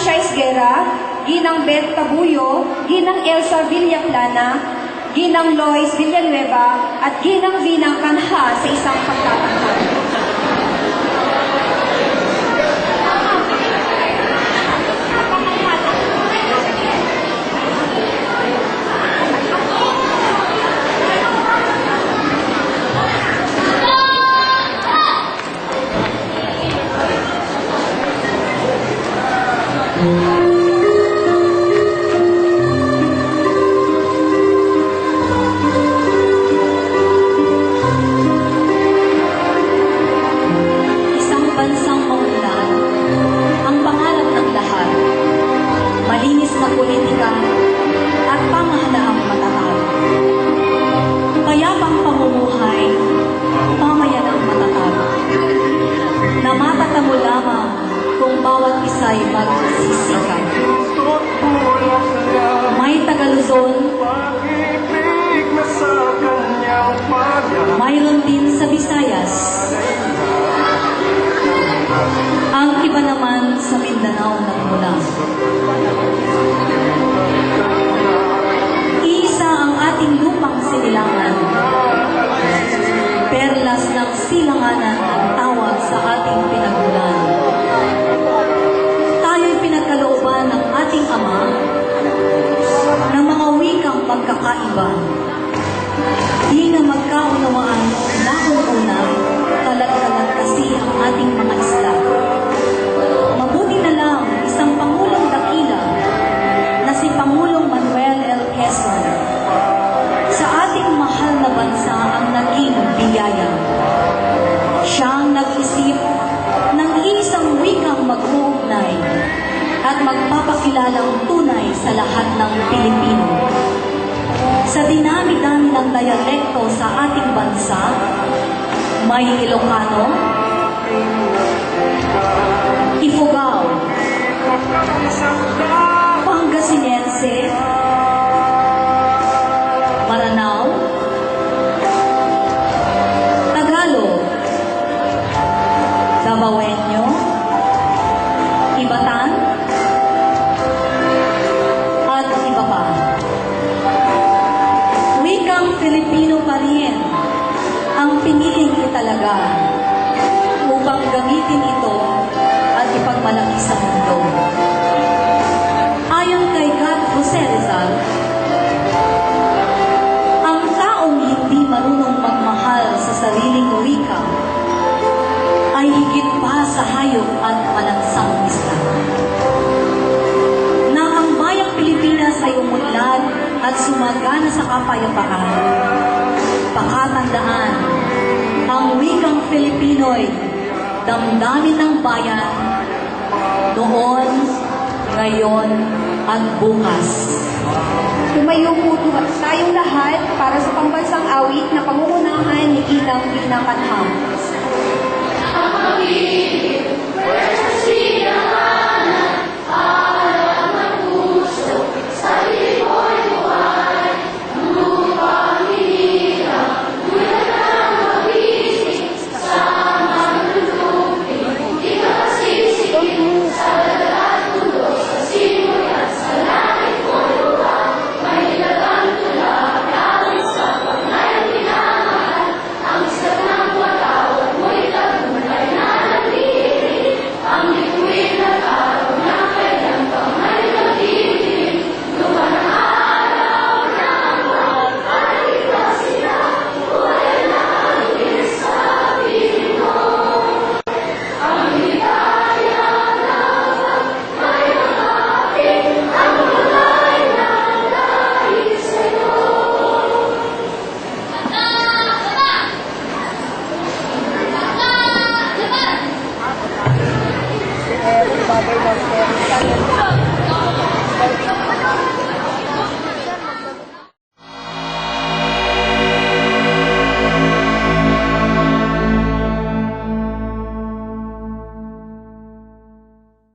Asha Isguera, Ginang Beth Tabuyo, Ginang Elsa Villaplana, Ginang Lois Villanueva, at Ginang Vina Kanha sa isang pagtatanghal. May Tagaluzon, mayroon din sa Visayas, ang iba naman sa Mindanao nagmula. Isa ang ating lupang sinilangan, perlas ng silanganan ang tawag sa ating pinagmulan. Tayo'y pinagkalooban ng ating Ama ng mga wikang pagkakaiba. Di na magkaunawaan unang-una, kalat-kalat kasi ang ating mga isla. Mabuti na lang isang Pangulong dakila na si Pangulong Manuel L. Quezon sa ating mahal na bansa ang naging biyaya. Siyang nag-isip ng isang wikang mag-uugnay at magpapakilalang tunay sa lahat ng Pilipino. Sa dinami-dami ng dialekto sa ating bansa, may Ilocano, Ifugao, Pangasinense, Maranao, Tagalog, Davaoenyo, Ibatan, at iba pa. Wikang Filipino pa rin ang piniling italaga upang gamitin ito at ipagmalaki sa mundo. Ayon kay God Jose Rizal, ang taong hindi marunong magmahal sa sariling wika ay higit pa sa hayop at malansang isda. Na ang bayang Pilipinas ay umunlad at sumagana sa kapayapaan. Pakatandaan, ang wikang Filipino'y damdamin ng bayan noon, ngayon, at bukas. Tumayo po tayong lahat para sa pambansang awit na pangungunahan ni Ginang Vina Kanha. Ang pag-ibig, pwede siya